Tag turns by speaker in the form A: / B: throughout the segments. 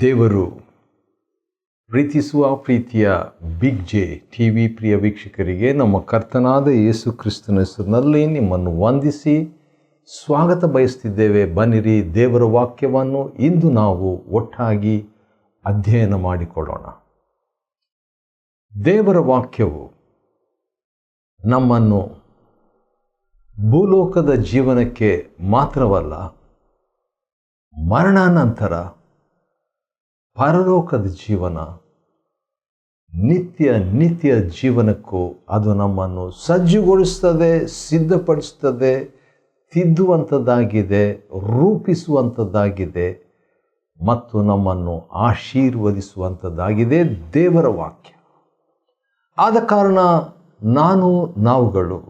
A: ದೇವರು ಪ್ರೀತಿಸುವ ಪ್ರೀತಿಯ ಬಿಗ್ ಜೆ ಟಿ ವಿ ಪ್ರಿಯ ವೀಕ್ಷಕರಿಗೆ ನಮ್ಮ ಕರ್ತನಾದ ಯೇಸು ಕ್ರಿಸ್ತನ ಹೆಸರಿನಲ್ಲಿ ನಿಮ್ಮನ್ನು ವಂದಿಸಿ ಸ್ವಾಗತ ಬಯಸ್ತಿದ್ದೇವೆ. ಬನ್ನಿರಿ, ದೇವರ ವಾಕ್ಯವನ್ನು ಇಂದು ನಾವು ಒಟ್ಟಾಗಿ ಅಧ್ಯಯನ ಮಾಡಿಕೊಳ್ಳೋಣ. ದೇವರ ವಾಕ್ಯವು ನಮ್ಮನ್ನು ಭೂಲೋಕದ ಜೀವನಕ್ಕೆ ಮಾತ್ರವಲ್ಲ, ಮರಣಾನಂತರ ಪರಲೋಕದ ಜೀವನ, ನಿತ್ಯ ಜೀವನಕ್ಕೂ ಅದು ನಮ್ಮನ್ನು ಸಜ್ಜುಗೊಳಿಸ್ತದೆ, ಸಿದ್ಧಪಡಿಸ್ತದೆ, ತಿದ್ದುವಂಥದ್ದಾಗಿದೆ, ರೂಪಿಸುವಂಥದ್ದಾಗಿದೆ ಮತ್ತು ನಮ್ಮನ್ನು ಆಶೀರ್ವದಿಸುವಂಥದ್ದಾಗಿದೆ ದೇವರ ವಾಕ್ಯ. ಆದ ಕಾರಣ ನಾವುಗಳು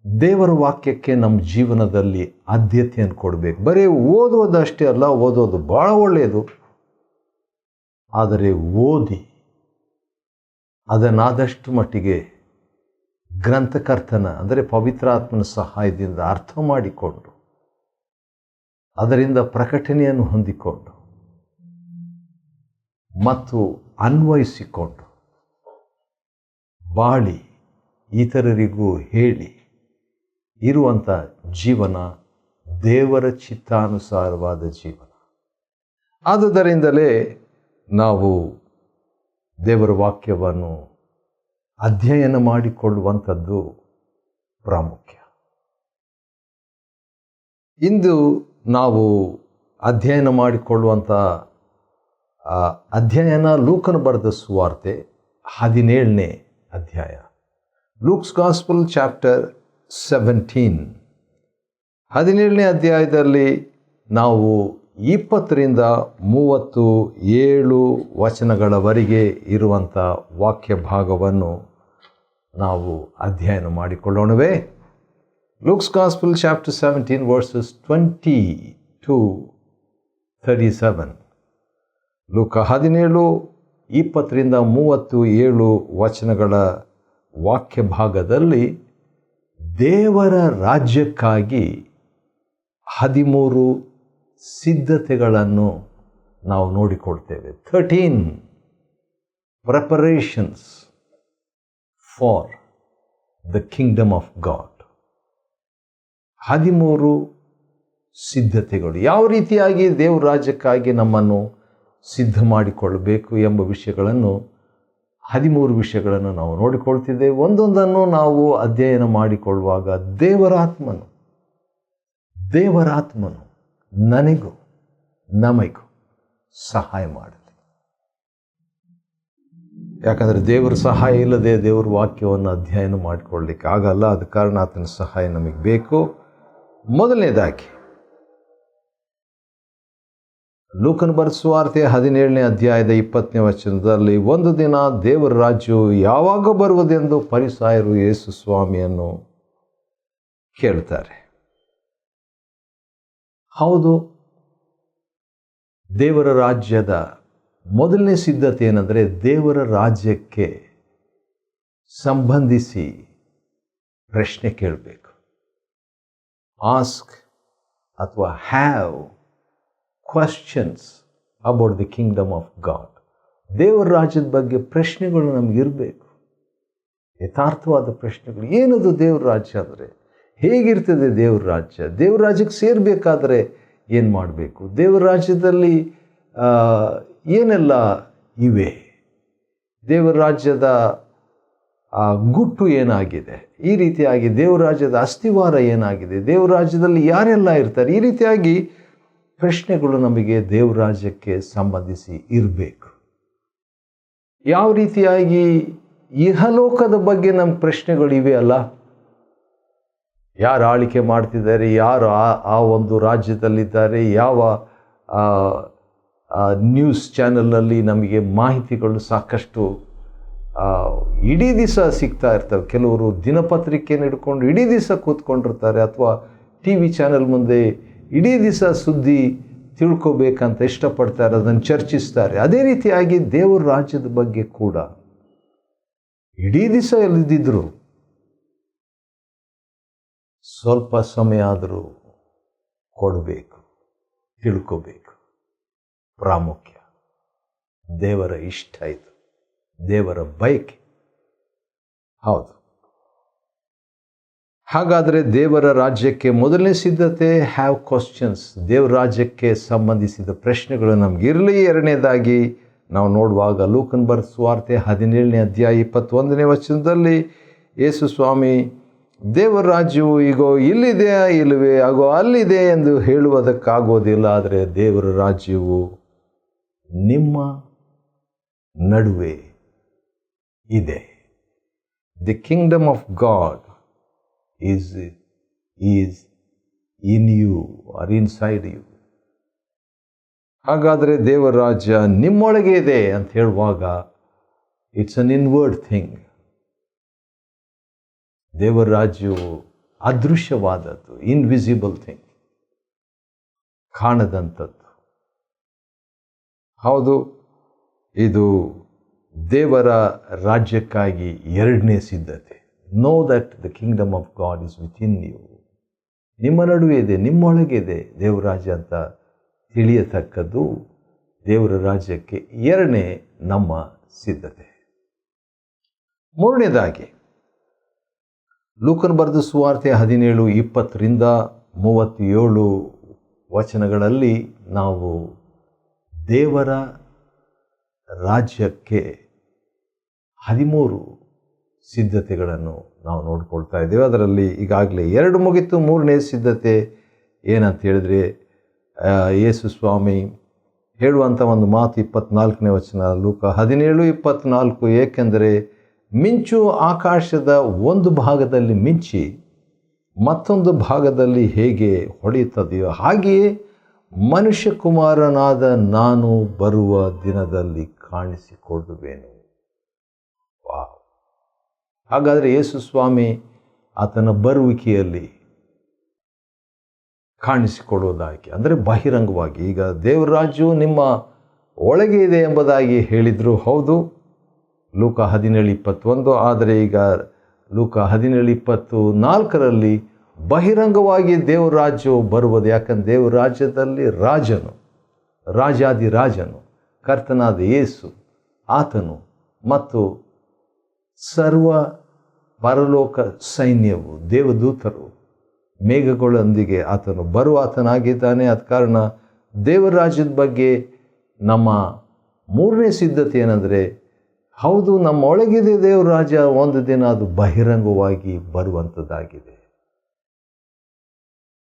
A: ದೇವರ ವಾಕ್ಯಕ್ಕೆ ನಮ್ಮ ಜೀವನದಲ್ಲಿ ಆದ್ಯತೆಯನ್ನು ಕೊಡಬೇಕು. ಬರೀ ಓದೋದಷ್ಟೇ ಅಲ್ಲ, ಓದೋದು ಭಾಳ ಒಳ್ಳೆಯದು, ಆದರೆ ಓದಿ ಅದನ್ನಾದಷ್ಟು ಮಟ್ಟಿಗೆ ಗ್ರಂಥಕರ್ತನ ಅಂದರೆ ಪವಿತ್ರಾತ್ಮನ ಸಹಾಯದಿಂದ ಅರ್ಥ ಮಾಡಿಕೊಂಡು ಅದರಿಂದ ಪ್ರಕಟಣೆಯನ್ನು ಹೊಂದಿಕೊಂಡು ಮತ್ತು ಅನ್ವಯಿಸಿಕೊಂಡು ಬಾಳಿ ಇತರರಿಗೂ ಹೇಳಿ ಇರುವಂಥ ಜೀವನ ದೇವರ ಚಿತ್ತಾನುಸಾರವಾದ ಜೀವನ. ಆದುದರಿಂದಲೇ ನಾವು ದೇವರ ವಾಕ್ಯವನ್ನು ಅಧ್ಯಯನ ಮಾಡಿಕೊಳ್ಳುವಂಥದ್ದು ಪ್ರಾಮುಖ್ಯ. ಇಂದು ನಾವು ಅಧ್ಯಯನ ಮಾಡಿಕೊಳ್ಳುವಂಥ ಅಧ್ಯಯನ ಲೂಕನ ಬರೆದ ಸುವಾರ್ತೆ 17ನೇ ಅಧ್ಯಾಯ, ಲೂಕ್ಸ್ ಗಾಸ್ಪಲ್ ಚಾಪ್ಟರ್ 17. 17ನೇ ಅಧ್ಯಾಯದಲ್ಲಿ ನಾವು 20ರಿಂದ 37 ವಚನಗಳವರೆಗೆ ಇರುವಂಥ ವಾಕ್ಯ ಭಾಗವನ್ನು ನಾವು ಅಧ್ಯಯನ ಮಾಡಿಕೊಳ್ಳೋಣವೇ? Luke's gospel chapter 17 verses 20 to 37. ಲೂಕ 17 20ರಿಂದ 37 ವಚನಗಳ ವಾಕ್ಯ ಭಾಗದಲ್ಲಿ ದೇವರ ರಾಜ್ಯಕ್ಕಾಗಿ 13 ಸಿದ್ಧತೆಗಳನ್ನು ನಾವು ನೋಡಿಕೊಳ್ತೇವೆ. 13 preparations for the kingdom of God. 13 ಸಿದ್ಧತೆಗಳು, ಯಾವ ರೀತಿಯಾಗಿ ದೇವರ ರಾಜ್ಯಕ್ಕಾಗಿ ನಮ್ಮನ್ನು ಸಿದ್ಧ ಮಾಡಿಕೊಳ್ಳಬೇಕು ಎಂಬ ವಿಷಯಗಳನ್ನು 13 ವಿಷಯಗಳನ್ನು ನಾವು ನೋಡಿಕೊಳ್ತಿದ್ದೇವೆ. ಒಂದೊಂದನ್ನು ನಾವು ಅಧ್ಯಯನ ಮಾಡಿಕೊಳ್ಳುವಾಗ ದೇವರಾತ್ಮನು ನನಗೂ ನಮಗೂ ಸಹಾಯ ಮಾಡಲಿ. ಯಾಕಂದರೆ ದೇವರ ಸಹಾಯ ಇಲ್ಲದೆ ದೇವರ ವಾಕ್ಯವನ್ನು ಅಧ್ಯಯನ ಮಾಡಿಕೊಳ್ಳಲಿಕ್ಕೆ ಆಗಲ್ಲ. ಆದ ಕಾರಣ ಆತನ ಸಹಾಯ ನಮಗೆ ಬೇಕು. ಮೊದಲನೇದಾಗಿ ಲೂಕನ ಬರೆದ ಸುವಾರ್ತೆ 17ನೇ ಅಧ್ಯಾಯದ 20ನೇ ವಚನದಲ್ಲಿ, ಒಂದು ದಿನ ದೇವರ ರಾಜ್ಯವು ಯಾವಾಗ ಬರುವುದೆಂದು ಫರಿಸಾಯರು ಯೇಸು ಸ್ವಾಮಿಯನ್ನು ಕೇಳ್ತಾರೆ. ಹೌದು, ದೇವರ ರಾಜ್ಯದ ಮೊದಲನೇ ಸಿದ್ಧತೆ ಏನಂದರೆ ದೇವರ ರಾಜ್ಯಕ್ಕೆ ಸಂಬಂಧಿಸಿ ಪ್ರಶ್ನೆ ಕೇಳಬೇಕು. ಆಸ್ಕ್ ಅಥವಾ have questions about the kingdom of God. ದೇವರ ರಾಜ್ಯದ ಬಗ್ಗೆ ಪ್ರಶ್ನೆಗಳು ನಮಗಿರಬೇಕು, ಯಥಾರ್ಥವಾದ ಪ್ರಶ್ನೆಗಳು. ಏನದು ದೇವರ ರಾಜ್ಯ ಅಂದರೆ? ಹೇಗಿರ್ತದೆ ದೇವರ ರಾಜ್ಯ? ದೇವರ ರಾಜ್ಯಕ್ಕೆ ಸೇರಬೇಕಾದ್ರೆ ಏನು ಮಾಡಬೇಕು? ದೇವರ ರಾಜ್ಯದಲ್ಲಿ ಏನೆಲ್ಲ ಇವೆ? ದೇವರ ರಾಜ್ಯದ ಗುಟ್ಟು ಏನಾಗಿದೆ? ಈ ರೀತಿಯಾಗಿ ದೇವರ ರಾಜ್ಯದ ಅಸ್ಥಿವಾರ ಏನಾಗಿದೆ? ದೇವರ ರಾಜ್ಯದಲ್ಲಿ ಯಾರೆಲ್ಲ ಇರ್ತಾರೆ? ಈ ರೀತಿಯಾಗಿ ಪ್ರಶ್ನೆಗಳು ನಮಗೆ ದೇವರ ರಾಜ್ಯಕ್ಕೆ ಸಂಬಂಧಿಸಿ ಇರಬೇಕು. ಯಾವ ರೀತಿಯಾಗಿ ಇಹಲೋಕದ ಬಗ್ಗೆ ನಮ್ಮ ಪ್ರಶ್ನೆಗಳಿವೆ ಅಲ್ಲ? ಯಾರು ಆಳ್ವಿಕೆ ಮಾಡ್ತಿದ್ದಾರೆ, ಯಾರು ಆ ಒಂದು ರಾಜ್ಯದಲ್ಲಿದ್ದಾರೆ, ಯಾವ ನ್ಯೂಸ್ ಚಾನಲ್ನಲ್ಲಿ ನಮಗೆ ಮಾಹಿತಿಗಳು ಸಾಕಷ್ಟು ಇಡೀ ದಿವಸ ಸಿಗ್ತಾ ಇರ್ತವೆ. ಕೆಲವರು ದಿನಪತ್ರಿಕೆಯನ್ನು ಹಿಡ್ಕೊಂಡು ಇಡೀ ದಿವಸ ಕೂತ್ಕೊಂಡಿರ್ತಾರೆ, ಅಥವಾ ಟಿ ವಿ ಚಾನಲ್ ಮುಂದೆ ಇಡೀ ದಿವಸ ಸುದ್ದಿ ತಿಳ್ಕೋಬೇಕಂತ ಇಷ್ಟಪಡ್ತಾರೆ, ಅದನ್ನು ಚರ್ಚಿಸ್ತಾರೆ. ಅದೇ ರೀತಿಯಾಗಿ ದೇವರ ರಾಜ್ಯದ ಬಗ್ಗೆ ಕೂಡ ಇಡೀ ದಿವಸ ಎಲ್ಲಿದ್ದಿದ್ರು ಸ್ವಲ್ಪ ಸಮಯ ಆದರೂ ಕೊಡಬೇಕು, ತಿಳ್ಕೋಬೇಕು. ಪ್ರಾಮುಖ್ಯ. ದೇವರ ಇಷ್ಟ ಇದು, ದೇವರ ಬಯಕೆ. ಹೌದು. ಹಾಗಾದರೆ ದೇವರ ರಾಜ್ಯಕ್ಕೆ ಮೊದಲನೇ ಸಿದ್ಧತೆ, ಹ್ಯಾವ್ ಕ್ವಶನ್ಸ್. ದೇವರ ರಾಜ್ಯಕ್ಕೆ ಸಂಬಂಧಿಸಿದ ಪ್ರಶ್ನೆಗಳು ನಮಗಿರಲಿ. ಎರಡನೇದಾಗಿ ನಾವು ನೋಡುವಾಗ ಲೂಕನ ಬರೆದ ಸುವಾರ್ತೆ 17ನೇ ಅಧ್ಯಾಯ 21ನೇ ವಚನದಲ್ಲಿ ಯೇಸು ಸ್ವಾಮಿ ದೇವರ ರಾಜ್ಯವು ಈಗೋ ಇಲ್ಲಿದೆ, ಇಲ್ಲವೇ ಆಗೋ ಅಲ್ಲಿದೆ ಎಂದು ಹೇಳುವುದಕ್ಕಾಗೋದಿಲ್ಲ. ಆದರೆ ದೇವರ ರಾಜ್ಯವು ನಿಮ್ಮ ನಡುವೆ ಇದೆ. The kingdom of God is in you are inside you. ಹಾಗಾದರೆ ದೇವರ ರಾಜ್ಯ ನಿಮ್ಮೊಳಗೆ ಇದೆ ಅಂತ ಹೇಳುವಾಗ ಇಟ್ಸ್ ಅನ್ ಇನ್ವರ್ಡ್ ಥಿಂಗ್. ದೇವರ ರಾಜ್ಯವು ಅದೃಶ್ಯವಾದದ್ದು, ಇನ್ವಿಸಿಬಲ್ ಥಿಂಗ್, ಕಾಣದಂಥದ್ದು. ಹೌದು, ಇದು ದೇವರ ರಾಜ್ಯಕ್ಕಾಗಿ ಎರಡನೇ ಸಿದ್ಧತೆ. Know that the kingdom of God is within you. ನಿಮ್ಮ ನಡುವೆ ಇದೆ, ನಿಮ್ಮೊಳಗೆ ಇದೆ ದೇವರ ರಾಜ್ಯ ಅಂತ ತಿಳಿಯತಕ್ಕದ್ದು ದೇವರ ರಾಜ್ಯಕ್ಕೆ ಎರಡನೇ ನಮ್ಮ ಸಿದ್ಧತೆ. ಮೂರನೇದಾಗಿ ಲೂಕನ ಬರೆದ ಸುವಾರ್ತೆ 17:20-37 ವಚನಗಳಲ್ಲಿ ನಾವು ದೇವರ ರಾಜ್ಯಕ್ಕೆ 13 ಸಿದ್ಧತೆಗಳನ್ನು ನಾವು ನೋಡ್ಕೊಳ್ತಾ ಇದ್ದೇವೆ. ಅದರಲ್ಲಿ ಈಗಾಗಲೇ 2 ಮುಗಿತು. ಮೂರನೇ ಸಿದ್ಧತೆ ಏನಂತ ಹೇಳಿದರೆ, ಯೇಸು ಸ್ವಾಮಿ ಹೇಳುವಂಥ ಒಂದು ಮಾತು 24ನೇ ವಚನ, ಲೂಕ 17:24. ಏಕೆಂದರೆ ಮಿಂಚು ಆಕಾಶದ ಒಂದು ಭಾಗದಲ್ಲಿ ಮಿಂಚಿ ಮತ್ತೊಂದು ಭಾಗದಲ್ಲಿ ಹೇಗೆ ಹೊಳೆಯುತ್ತದೆಯೋ ಹಾಗೆಯೇ ಮನುಷ್ಯಕುಮಾರನಾದ ನಾನು ಬರುವ ದಿನದಲ್ಲಿ ಕಾಣಿಸಿಕೊಳ್ಳುವೆನು. ಹಾಗಾದರೆ ಯೇಸು ಸ್ವಾಮಿ ಆತನ ಬರುವಿಕೆಯಲ್ಲಿ ಕಾಣಿಸಿಕೊಡುವುದಾಗಿ, ಅಂದರೆ ಬಹಿರಂಗವಾಗಿ. ಈಗ ದೇವರ ರಾಜ್ಯವು ನಿಮ್ಮ ಒಳಗೆ ಇದೆ ಎಂಬುದಾಗಿ ಹೇಳಿದರು. ಹೌದು, ಲೂಕ 17:21. ಆದರೆ ಈಗ ಲೂಕ 17:24 ಬಹಿರಂಗವಾಗಿ ದೇವರ ರಾಜ್ಯವು ಬರುವುದು. ಯಾಕಂದರೆ ದೇವರ ರಾಜ್ಯದಲ್ಲಿ ರಾಜನು, ರಾಜಾದಿರಾಜನು, ಕರ್ತನಾದ ಯೇಸು, ಆತನು ಮತ್ತು ಸರ್ವ ಪರಲೋಕ ಸೈನ್ಯವು, ದೇವದೂತರು ಮೇಘಗಳೊಂದಿಗೆ ಆತನು ಬರುವಾತನಾಗಿದ್ದಾನೆ. ಆದ ಕಾರಣ ದೇವರ ರಾಜ್ಯದ ಬಗ್ಗೆ ನಮ್ಮ ಮೂರನೇ ಸಿದ್ಧತೆ ಏನಂದರೆ, ಹೌದು, ನಮ್ಮ ಒಳಗಿದೆ ದೇವರ ರಾಜ್ಯ. ಒಂದು ದಿನ ಅದು ಬಹಿರಂಗವಾಗಿ ಬರುವಂಥದ್ದಾಗಿದೆ.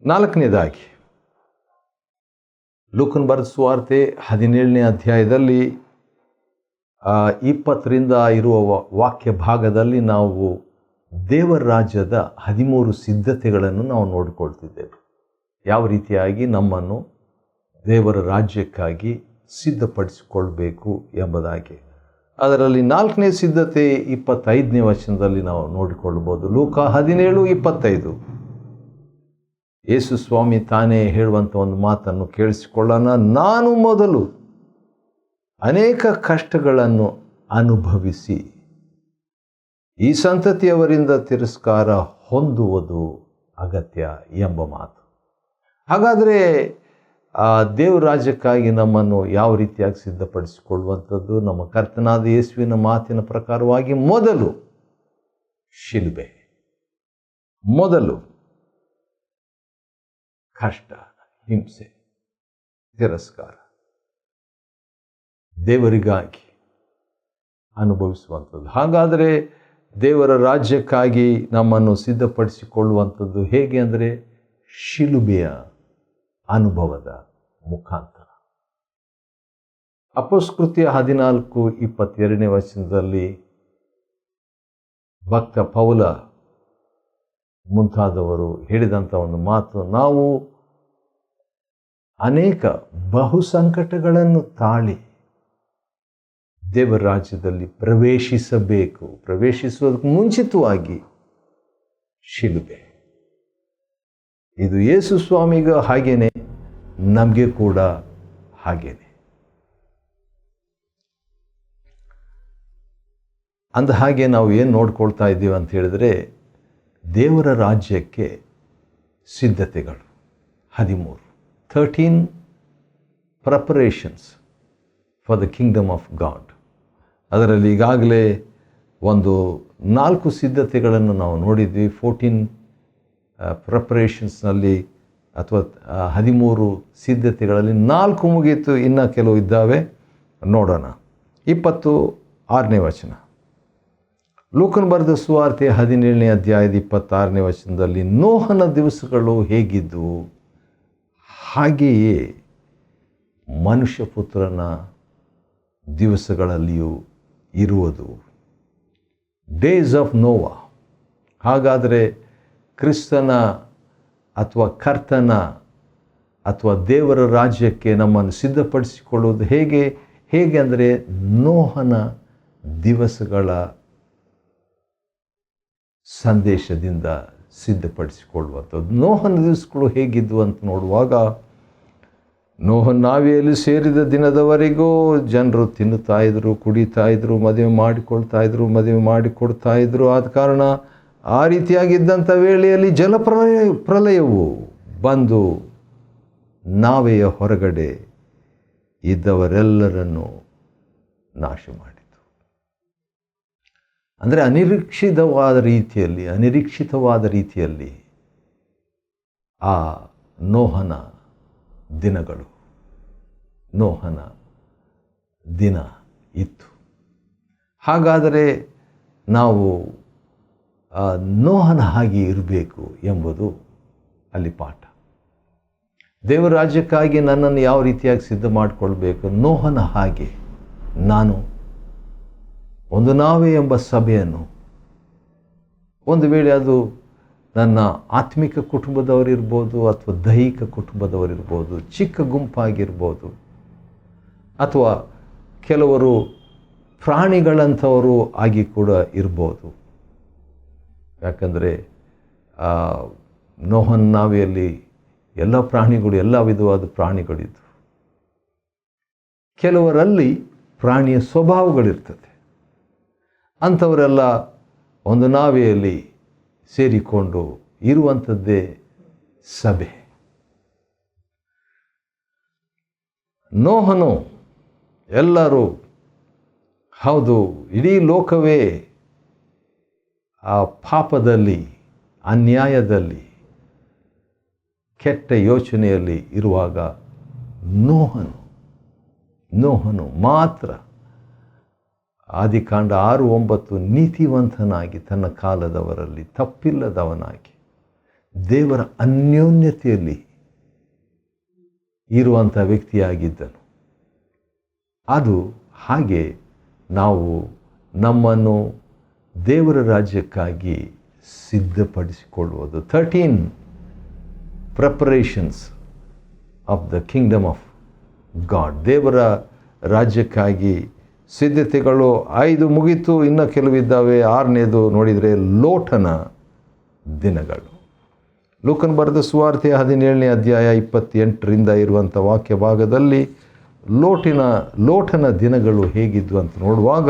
A: ನಾಲ್ಕನೇದಾಗಿ ಲೂಕನ ಬರೆದ ಸುವಾರ್ತೆ 17ನೇ ಅಧ್ಯಾಯದಲ್ಲಿ 20ರಿಂದ ಇರುವ ವಾಕ್ಯ ಭಾಗದಲ್ಲಿ ನಾವು ದೇವರ ರಾಜ್ಯದ 13 ಸಿದ್ಧತೆಗಳನ್ನು ನಾವು ನೋಡಿಕೊಳ್ತಿದ್ದೇವೆ. ಯಾವ ರೀತಿಯಾಗಿ ನಮ್ಮನ್ನು ದೇವರ ರಾಜ್ಯಕ್ಕಾಗಿ ಸಿದ್ಧಪಡಿಸಿಕೊಳ್ಬೇಕು ಎಂಬುದಾಗಿ. ಅದರಲ್ಲಿ 4ನೇ ಸಿದ್ಧತೆ 25ನೇ ವಚನದಲ್ಲಿ ನಾವು ನೋಡಿಕೊಳ್ಳಬಹುದು. ಲೂಕ 17:25 ಯೇಸು ಸ್ವಾಮಿ ತಾನೇ ಹೇಳುವಂಥ ಒಂದು ಮಾತನ್ನು ಕೇಳಿಸಿಕೊಳ್ಳೋಣ. ನಾನು ಮೊದಲು ಅನೇಕ ಕಷ್ಟಗಳನ್ನು ಅನುಭವಿಸಿ ಈ ಸಂತತಿಯವರಿಂದ ತಿರಸ್ಕಾರ ಹೊಂದುವುದು ಅಗತ್ಯ ಎಂಬ ಮಾತು. ಹಾಗಾದರೆ ದೇವರ ರಾಜ್ಯಕ್ಕಾಗಿ ನಮ್ಮನ್ನು ಯಾವ ರೀತಿಯಾಗಿ ಸಿದ್ಧಪಡಿಸಿಕೊಳ್ಳುವಂಥದ್ದು? ನಮ್ಮ ಕರ್ತನಾದ ಯೇಸುವಿನ ಮಾತಿನ ಪ್ರಕಾರವಾಗಿ ಮೊದಲು ಶಿಲುಬೆ, ಮೊದಲು ಕಷ್ಟ, ಹಿಂಸೆ, ತಿರಸ್ಕಾರ, ದೇವರಿಗಾಗಿ ಅನುಭವಿಸುವಂಥದ್ದು. ಹಾಗಾದರೆ ದೇವರ ರಾಜ್ಯಕ್ಕಾಗಿ ನಮ್ಮನ್ನು ಸಿದ್ಧಪಡಿಸಿಕೊಳ್ಳುವಂಥದ್ದು ಹೇಗೆ ಅಂದರೆ ಶಿಲುಬೆಯ ಅನುಭವದ ಮುಖಾಂತರ. ಅಪೊಸ್ತಲಕೃತ್ಯ 14:22ನೇ ವಚನದಲ್ಲಿ ಭಕ್ತ ಪೌಲ ಮುಂತಾದವರು ಹೇಳಿದಂಥ ಒಂದು ಮಾತು, ನಾವು ಅನೇಕ ಬಹು ಸಂಕಟಗಳನ್ನು ತಾಳಿ ದೇವರ ರಾಜ್ಯದಲ್ಲಿ ಪ್ರವೇಶಿಸಬೇಕು. ಪ್ರವೇಶಿಸುವುದಕ್ಕೆ ಮುಂಚಿತವಾಗಿ ಶಿಲುಬೆ. ಇದು ಯೇಸು ಸ್ವಾಮಿಗೂ ಹಾಗೇನೆ, ನಮಗೆ ಕೂಡ ಹಾಗೇನೆ. ಅಂದ ಹಾಗೆ ನಾವು ಏನು ನೋಡ್ಕೊಳ್ತಾ ಇದ್ದೀವಿ ಅಂತ ಹೇಳಿದ್ರೆ, ದೇವರ ರಾಜ್ಯಕ್ಕೆ ಸಿದ್ಧತೆಗಳು 13 preparations for the kingdom of god. ಅದರಲ್ಲಿ ಈಗಾಗಲೇ ಒಂದು 4 ಸಿದ್ಧತೆಗಳನ್ನು ನಾವು ನೋಡಿದ್ವಿ. 14 ಪ್ರಿಪರೇಷನ್ಸ್ನಲ್ಲಿ ಅಥವಾ 13 ಸಿದ್ಧತೆಗಳಲ್ಲಿ 4 ಮುಗೀತು, ಇನ್ನು ಕೆಲವು ಇದ್ದಾವೆ, ನೋಡೋಣ. 26ನೇ ವಚನ, ಲೂಕನು ಬರೆದ ಸುವಾರ್ತೆ 17ನೇ ಅಧ್ಯಾಯದ 26ನೇ ವಚನದಲ್ಲಿ, ನೋಹನ ದಿವಸಗಳು ಹೇಗಿದ್ದು ಹಾಗೆಯೇ ಮನುಷ್ಯಪುತ್ರನ ದಿವಸಗಳಲ್ಲಿಯೂ ಇರುವುದು. ಡೇಸ್ ಆಫ್ ನೋವಾ. ಹಾಗಾದರೆ ಕ್ರಿಸ್ತನ ಅಥವಾ ಕರ್ತನ ಅಥವಾ ದೇವರ ರಾಜ್ಯಕ್ಕೆ ನಮ್ಮನ್ನು ಸಿದ್ಧಪಡಿಸಿಕೊಳ್ಳುವುದು ಹೇಗೆ ಅಂದರೆ ನೋಹನ ದಿವಸಗಳ ಸಂದೇಶದಿಂದ ಸಿದ್ಧಪಡಿಸಿಕೊಳ್ಳುವಂಥದ್ದು. ನೋಹನ ದಿವಸಗಳು ಹೇಗಿದ್ದು ಅಂತ ನೋಡುವಾಗ, ನೋಹನ ನಾವೆಯಲ್ಲಿ ಸೇರಿದ ದಿನದವರೆಗೂ ಜನರು ತಿನ್ನುತ್ತಾ ಇದ್ರು, ಕುಡಿತಾ ಇದ್ರು, ಮದುವೆ ಮಾಡಿಕೊಡ್ತಾ ಇದ್ರು. ಆದ ಕಾರಣ ಆ ರೀತಿಯಾಗಿದ್ದಂಥ ವೇಳೆಯಲ್ಲಿ ಪ್ರಳಯವು ಬಂದು ನಾವೆಯ ಹೊರಗಡೆ ಇದ್ದವರೆಲ್ಲರನ್ನು ನಾಶ ಮಾಡಿತು. ಅಂದರೆ ಅನಿರೀಕ್ಷಿತವಾದ ರೀತಿಯಲ್ಲಿ ಆ ನೋಹನ ದಿನ ಇತ್ತು. ಹಾಗಾದರೆ ನಾವು ನೋಹನ ಹಾಗೆ ಇರಬೇಕು ಎಂಬುದು ಅಲ್ಲಿ ಪಾಠ. ದೇವರ ರಾಜ್ಯಕ್ಕಾಗಿ ನನ್ನನ್ನು ಯಾವ ರೀತಿಯಾಗಿ ಸಿದ್ಧ ಮಾಡಿಕೊಳ್ಬೇಕು, ನೋಹನ ಹಾಗೆ ನಾನು ಒಂದು ನಾವೇ ಎಂಬ ಸಭೆಯನ್ನು, ಒಂದು ವೇಳೆ ಅದು ನನ್ನ ಆತ್ಮಿಕ ಕುಟುಂಬದವರಿರ್ಬೋದು ಅಥವಾ ದೈಹಿಕ ಕುಟುಂಬದವರಿರ್ಬೋದು, ಚಿಕ್ಕ ಗುಂಪಾಗಿರ್ಬೋದು, ಅಥವಾ ಕೆಲವರು ಪ್ರಾಣಿಗಳಂಥವರು ಆಗಿ ಕೂಡ ಇರ್ಬೋದು. ಯಾಕಂದರೆ ನೋಹನ ನಾವೆಯಲ್ಲಿ ಎಲ್ಲ ಪ್ರಾಣಿಗಳು, ಎಲ್ಲ ವಿಧವಾದ ಪ್ರಾಣಿಗಳಿದ್ದು, ಕೆಲವರಲ್ಲಿ ಪ್ರಾಣಿಯ ಸ್ವಭಾವಗಳಿರ್ತದೆ. ಅಂಥವರೆಲ್ಲ ಒಂದು ನಾವೆಯಲ್ಲಿ ಸೇರಿಕೊಂಡು ಇರುವಂಥದ್ದೇ ಸಭೆ. ನೋಹನು ಎಲ್ಲರೂ, ಹೌದು, ಇಡೀ ಲೋಕವೇ ಆ ಪಾಪದಲ್ಲಿ, ಅನ್ಯಾಯದಲ್ಲಿ, ಕೆಟ್ಟ ಯೋಚನೆಯಲ್ಲಿ ಇರುವಾಗ ನೋಹನು ಮಾತ್ರ ಆದಿಕಾಂಡ 6:9 ನೀತಿವಂತನಾಗಿ, ತನ್ನ ಕಾಲದವರಲ್ಲಿ ತಪ್ಪಿಲ್ಲದವನಾಗಿ, ದೇವರ ಅನ್ಯೋನ್ಯತೆಯಲ್ಲಿ ಇರುವಂಥ ವ್ಯಕ್ತಿಯಾಗಿದ್ದನು. ಅದು ಹಾಗೆ ನಾವು ನಮ್ಮನ್ನು ದೇವರ ರಾಜ್ಯಕ್ಕಾಗಿ ಸಿದ್ಧಪಡಿಸಿಕೊಳ್ಳುವುದು. 13 preparations of the kingdom of God. ದೇವರ ರಾಜ್ಯಕ್ಕಾಗಿ ಸಿದ್ಧತೆಗಳು 5 ಮುಗಿತು, ಇನ್ನು ಕೆಲವಿದ್ದಾವೆ. 6ನೇದು ನೋಡಿದರೆ ಲೋಟನ ದಿನಗಳು. ಲೂಕನು ಬರೆದ ಸುವಾರ್ತೆ 17ನೇ ಅಧ್ಯಾಯ 28ರಿಂದ ಇರುವಂಥ ವಾಕ್ಯ ಭಾಗದಲ್ಲಿ ಲೋಟನ ದಿನಗಳು ಹೇಗಿದ್ದು ಅಂತ ನೋಡುವಾಗ,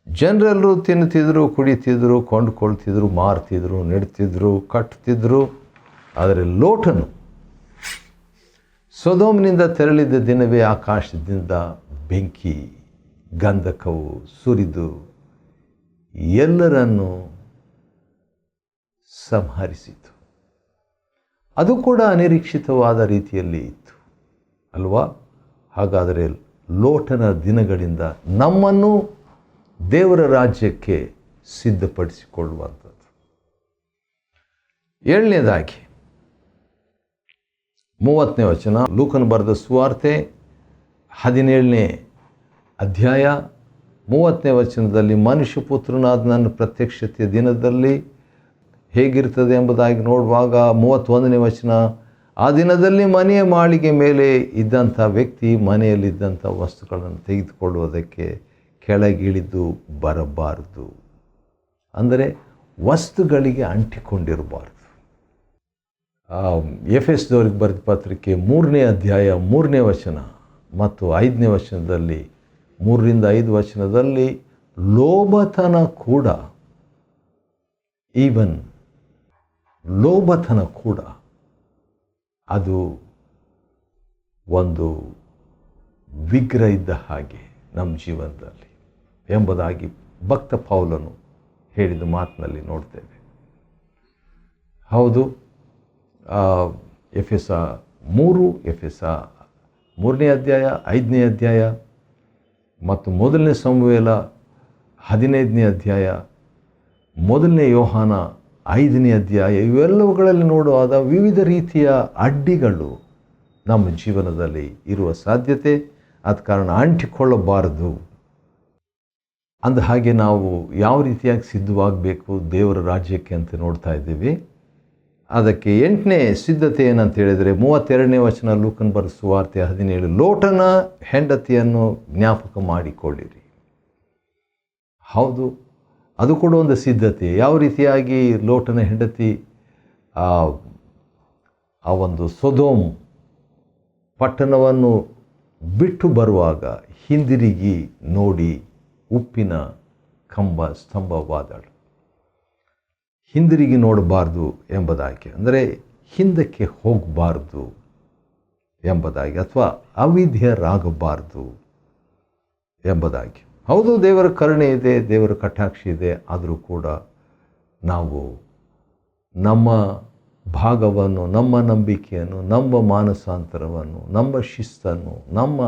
A: ಜನರೆಲ್ಲರೂ ತಿನ್ನುತ್ತಿದ್ರು, ಕುಡಿತಿದ್ರು, ಕೊಂಡುಕೊಳ್ತಿದ್ರು, ಮಾರ್ತಿದ್ರು, ನೆಡ್ತಿದ್ರು, ಕಟ್ತಿದ್ರು. ಆದರೆ ಲೋಟನು ಸೊದೋಮಿನಿಂದ ತೆರಳಿದ ದಿನವೇ ಆಕಾಶದಿಂದ ಬೆಂಕಿ ಗಂಧಕವು ಸುರಿದು ಎಲ್ಲರನ್ನು ಸಂಹರಿಸಿತು. ಅದು ಕೂಡ ಅನಿರೀಕ್ಷಿತವಾದ ರೀತಿಯಲ್ಲಿ ಇತ್ತು ಅಲ್ವಾ? ಹಾಗಾದರೆ ಲೋಟನ ದಿನಗಳಿಂದ ನಮ್ಮನ್ನು ದೇವರ ರಾಜ್ಯಕ್ಕೆ ಸಿದ್ಧಪಡಿಸಿಕೊಳ್ಳುವಂಥದ್ದು. 7ನೇದಾಗಿ 30ನೇ ವಚನ, ಲೂಕನು ಬರೆದ ಸುವಾರ್ತೆ 17ನೇ ಅಧ್ಯಾಯ 30ನೇ ವಚನದಲ್ಲಿ, ಮನುಷ್ಯಪುತ್ರನಾದ ನನ್ನ ಪ್ರತ್ಯಕ್ಷತೆಯ ದಿನದಲ್ಲಿ ಹೇಗಿರ್ತದೆ ಎಂಬುದಾಗಿ ನೋಡುವಾಗ 31ನೇ ವಚನ, ಆ ದಿನದಲ್ಲಿ ಮನೆಯ ಮಾಳಿಗೆ ಮೇಲೆ ಇದ್ದಂಥ ವ್ಯಕ್ತಿ ಮನೆಯಲ್ಲಿದ್ದಂಥ ವಸ್ತುಗಳನ್ನು ತೆಗೆದುಕೊಳ್ಳುವುದಕ್ಕೆ ಕೆಳಗಿಳಿದು ಬರಬಾರದು. ಅಂದರೆ ವಸ್ತುಗಳಿಗೆ ಅಂಟಿಕೊಂಡಿರಬಾರ್ದು. ಎಫೆಸದವರಿಗೆ ಬರೆದ ಪತ್ರಿಕೆ 3ನೇ ಅಧ್ಯಾಯ 3ನೇ ವಚನ ಮತ್ತು 5ನೇ ವಚನದಲ್ಲಿ, 3ರಿಂದ 5 ವಚನದಲ್ಲಿ ಲೋಭತನ ಕೂಡ, ಲೋಭತನ ಕೂಡ ಅದು ಒಂದು ವಿಗ್ರಹ ಇದ್ದ ಹಾಗೆ ನಮ್ಮ ಜೀವನದಲ್ಲಿ ಎಂಬುದಾಗಿ ಭಕ್ತ ಪೌಲನು ಹೇಳಿದ ಮಾತಿನಲ್ಲಿ ನೋಡ್ತೇವೆ. ಹೌದು, ಎಫೆಸ 3, ಎಫೆಸ 3ನೇ ಅಧ್ಯಾಯ, 5ನೇ ಅಧ್ಯಾಯ ಮತ್ತು 1ನೇ ಸಮುವೇಲ 15ನೇ ಅಧ್ಯಾಯ, 1ನೇ ಯೋಹಾನ 5ನೇ ಅಧ್ಯಾಯ, ಇವೆಲ್ಲವುಗಳಲ್ಲಿ ನೋಡುವಾಗ ವಿವಿಧ ರೀತಿಯ ಅಡ್ಡಿಗಳು ನಮ್ಮ ಜೀವನದಲ್ಲಿ ಇರುವ ಸಾಧ್ಯತೆ. ಆದ ಕಾರಣ ಅಂಟಿಕೊಳ್ಳಬಾರದು. ಅಂದ ಹಾಗೆ ನಾವು ಯಾವ ರೀತಿಯಾಗಿ ಸಿದ್ಧವಾಗಬೇಕು ದೇವರ ರಾಜ್ಯಕ್ಕೆ ಅಂತ ನೋಡ್ತಾ ಇದ್ದೀವಿ. ಅದಕ್ಕೆ 8ನೇ ಸಿದ್ಧತೆ ಏನಂತ ಹೇಳಿದರೆ 32ನೇ ವಚನ, ಲೂಕನ ಬರೆದ ಸುವಾರ್ತೆ 17, ಲೋಟನ ಹೆಂಡತಿಯನ್ನು ಜ್ಞಾಪಕ ಮಾಡಿಕೊಳ್ಳಿರಿ. ಹೌದು, ಅದು ಕೂಡ ಒಂದು ಸಿದ್ಧತೆ. ಯಾವ ರೀತಿಯಾಗಿ ಲೋಟನ ಹೆಂಡತಿ ಆ ಒಂದು ಸೊದೋಮ್ ಪಟ್ಟಣವನ್ನು ಬಿಟ್ಟು ಬರುವಾಗ ಹಿಂದಿರುಗಿ ನೋಡಿ ಉಪ್ಪಿನ ಸ್ತಂಭವಾದಳು. ಹಿಂದಿರುಗಿ ನೋಡಬಾರ್ದು ಎಂಬುದಾಗಿ, ಅಂದರೆ ಹಿಂದಕ್ಕೆ ಹೋಗಬಾರ್ದು ಎಂಬುದಾಗಿ, ಅಥವಾ ಅವಿಧೇಯರಾಗಬಾರ್ದು ಎಂಬುದಾಗಿ. ಹೌದು, ದೇವರ ಕರುಣೆ ಇದೆ, ದೇವರ ಕಟಾಕ್ಷ ಇದೆ. ಆದರೂ ಕೂಡ ನಾವು ನಮ್ಮ ಭಾಗವನ್ನು, ನಮ್ಮ ನಂಬಿಕೆಯನ್ನು, ನಮ್ಮ ಮಾನಸಾಂತರವನ್ನು, ನಮ್ಮ ಶಿಸ್ತನ್ನು, ನಮ್ಮ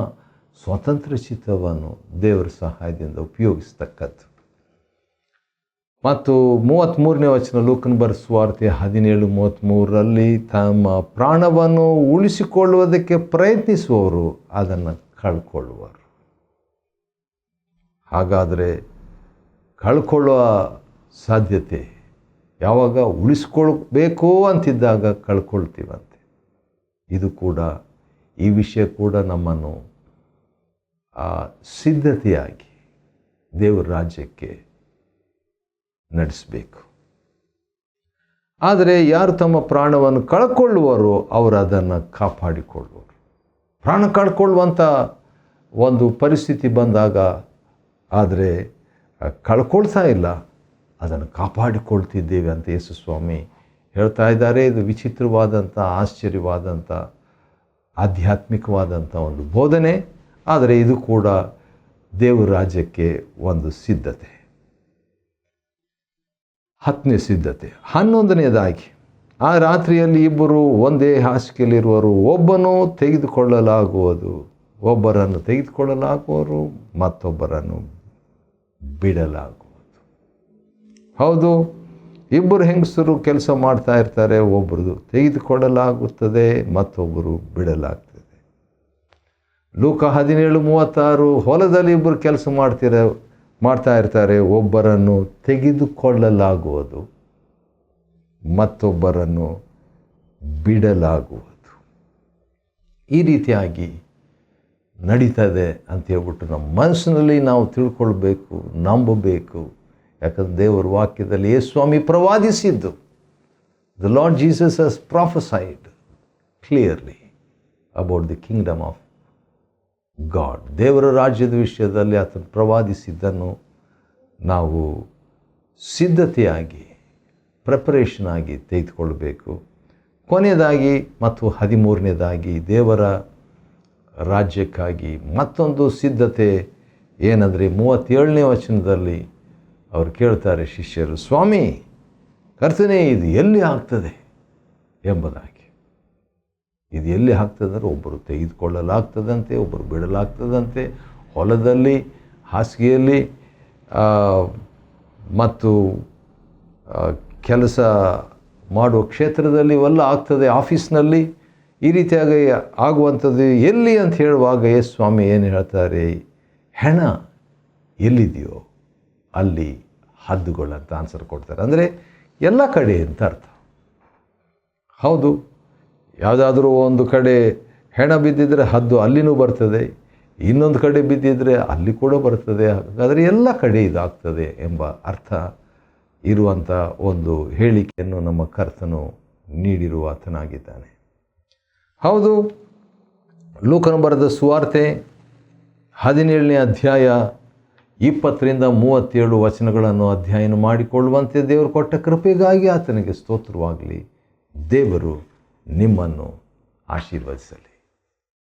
A: ಸ್ವತಂತ್ರ ಚಿತ್ತವನ್ನು ದೇವರ ಸಹಾಯದಿಂದ ಉಪಯೋಗಿಸ್ತಕ್ಕದ್ದು. ಮತ್ತು 33ನೇ ವಚನ, ಲೂಕನ ಬರೆದ ಸುವಾರ್ತೆ 17:33ರಲ್ಲಿ ತಮ್ಮ ಪ್ರಾಣವನ್ನು ಉಳಿಸಿಕೊಳ್ಳುವುದಕ್ಕೆ ಪ್ರಯತ್ನಿಸುವವರು ಅದನ್ನು ಕಳ್ಕೊಳ್ಳುವರು. ಹಾಗಾದರೆ ಕಳ್ಕೊಳ್ಳುವ ಸಾಧ್ಯತೆ ಯಾವಾಗ? ಉಳಿಸ್ಕೊಳ್ಬೇಕು ಅಂತಿದ್ದಾಗ ಕಳ್ಕೊಳ್ತೀವಂತೆ. ಇದು ಕೂಡ, ಈ ವಿಷಯ ಕೂಡ ನಮ್ಮನ್ನು ಸಿದ್ಧತೆಯಾಗಿ ದೇವರ ರಾಜ್ಯಕ್ಕೆ ನಡೆಸಬೇಕು. ಆದರೆ ಯಾರು ತಮ್ಮ ಪ್ರಾಣವನ್ನು ಕಳ್ಕೊಳ್ಳುವರೋ ಅವರು ಅದನ್ನು ಕಾಪಾಡಿಕೊಳ್ಳುವರು. ಪ್ರಾಣ ಕಳ್ಕೊಳ್ಳುವಂಥ ಒಂದು ಪರಿಸ್ಥಿತಿ ಬಂದಾಗ ಆದರೆ ಕಳ್ಕೊಳ್ತಾ ಇಲ್ಲ, ಅದನ್ನು ಕಾಪಾಡಿಕೊಳ್ತಿದ್ದೇವೆ ಅಂತ ಯೇಸು ಸ್ವಾಮಿ ಹೇಳ್ತಾ ಇದ್ದಾರೆ. ಇದು ವಿಚಿತ್ರವಾದಂಥ, ಆಶ್ಚರ್ಯವಾದಂಥ, ಆಧ್ಯಾತ್ಮಿಕವಾದಂಥ ಒಂದು ಬೋಧನೆ. ಆದರೆ ಇದು ಕೂಡ ದೇವರ ರಾಜ್ಯಕ್ಕೆ ಒಂದು ಸಿದ್ಧತೆ. 10ನೇ ಸಿದ್ಧತೆ, 11ನೇದಾಗಿ, ಆ ರಾತ್ರಿಯಲ್ಲಿ ಇಬ್ಬರು ಒಂದೇ ಹಾಸಿಗೆಯಲ್ಲಿರುವರು, ಒಬ್ಬರನ್ನು ತೆಗೆದುಕೊಳ್ಳಲಾಗುವುದು, ಮತ್ತೊಬ್ಬರನ್ನು ಬಿಡಲಾಗುವುದು. ಹೌದು, ಇಬ್ಬರು ಹೆಂಗಸರು ಕೆಲಸ ಮಾಡ್ತಾ ಇರ್ತಾರೆ, ಒಬ್ಬರು ತೆಗೆದುಕೊಳ್ಳಲಾಗುತ್ತದೆ, ಮತ್ತೊಬ್ಬರು ಬಿಡಲಾಗ್ತದೆ. ಲೂಕ 17:36, ಹೊಲದಲ್ಲಿ ಇಬ್ಬರು ಕೆಲಸ ಮಾಡ್ತಾ ಇರ್ತಾರೆ, ಒಬ್ಬರನ್ನು ತೆಗೆದುಕೊಳ್ಳಲಾಗುವುದು, ಮತ್ತೊಬ್ಬರನ್ನು ಬಿಡಲಾಗುವುದು. ಈ ರೀತಿಯಾಗಿ ನಡೀತದೆ ಅಂತ ಹೇಳ್ಬಿಟ್ಟು ನಮ್ಮ ಮನಸ್ಸಿನಲ್ಲಿ ನಾವು ತಿಳ್ಕೊಳ್ಬೇಕು, ನಂಬಬೇಕು. ಯಾಕಂದರೆ ದೇವರ ವಾಕ್ಯದಲ್ಲಿ ಯೇಸು ಸ್ವಾಮಿ ಪ್ರವಾದಿಸಿದ್ದು, the lord Jesus has prophesied clearly about the kingdom of God. ದೇವರ ರಾಜ್ಯದ ವಿಷಯದಲ್ಲಿ ಆತನು ಪ್ರವಾದಿಸಿದ್ದನ್ನು ನಾವು ಸಿದ್ಧತೆಯಾಗಿ, ಪ್ರಿಪರೇಷನ್ ಆಗಿ ತೆಗೆದುಕೊಳ್ಬೇಕು. ಕೊನೆಯದಾಗಿ ಮತ್ತು 13ನೇದಾಗಿ, ದೇವರ ರಾಜ್ಯಕ್ಕಾಗಿ ಮತ್ತೊಂದು ಸಿದ್ಧತೆ ಏನಂದರೆ 37ನೇ ವಚನದಲ್ಲಿ ಅವರು ಕೇಳ್ತಾರೆ ಶಿಷ್ಯರು, ಸ್ವಾಮಿ ಕರ್ತನೇ, ಇದು ಎಲ್ಲಿ ಆಗ್ತದೆ ಎಂಬುದಾಗಿ. ಇದು ಎಲ್ಲಿ ಆಗ್ತದೆ ಅಂದರೆ, ಒಬ್ಬರು ತೆಗೆದುಕೊಳ್ಳಲಾಗ್ತದಂತೆ, ಒಬ್ಬರು ಬಿಡಲಾಗ್ತದಂತೆ. ಹೊಲದಲ್ಲಿ, ಹಾಸಿಗೆಯಲ್ಲಿ ಮತ್ತು ಕೆಲಸ ಮಾಡುವ ಕ್ಷೇತ್ರದಲ್ಲಿ ಇವೆಲ್ಲ ಆಗ್ತದೆ, ಆಫೀಸ್ನಲ್ಲಿ. ಈ ರೀತಿಯಾಗಿ ಆಗುವಂಥದ್ದು ಎಲ್ಲಿ ಅಂತ ಹೇಳುವಾಗ ಯೇಸು ಸ್ವಾಮಿ ಏನು ಹೇಳ್ತಾರೆ, ಹೆಣ ಎಲ್ಲಿದೆಯೋ ಅಲ್ಲಿ ಹದ್ದುಗಳಂತ ಆನ್ಸರ್ ಕೊಡ್ತಾರೆ. ಅಂದರೆ ಎಲ್ಲ ಕಡೆ ಅಂತ ಅರ್ಥ. ಹೌದು, ಯಾವುದಾದ್ರೂ ಒಂದು ಕಡೆ ಹೆಣ ಬಿದ್ದಿದ್ರೆ ಹದ್ದು ಅಲ್ಲಿನೂ ಬರ್ತದೆ, ಇನ್ನೊಂದು ಕಡೆ ಬಿದ್ದಿದ್ರೆ ಅಲ್ಲಿ ಕೂಡ ಬರ್ತದೆ. ಹಾಗಾದರೆ ಎಲ್ಲ ಕಡೆ ಇದಾಗ್ತದೆ ಎಂಬ ಅರ್ಥ ಇರುವಂಥ ಒಂದು ಹೇಳಿಕೆಯನ್ನು ನಮ್ಮ ಕರ್ತನು ನೀಡಿರುವ ಆತನಾಗಿದ್ದಾನೆ. ಹೌದು, ಲೂಕನ ಬರೆದ ಸುವಾರ್ತೆ 17ನೇ ಅಧ್ಯಾಯ 20-37 ವಚನಗಳನ್ನು ಅಧ್ಯಯನ ಮಾಡಿಕೊಳ್ಳುವಂತೆ ದೇವರು ಕೊಟ್ಟ ಕೃಪೆಗಾಗಿ ಆತನಿಗೆ ಸ್ತೋತ್ರವಾಗಲಿ. ದೇವರು ನಿಮ್ಮನ್ನು ಆಶೀರ್ವದಿಸಲಿ.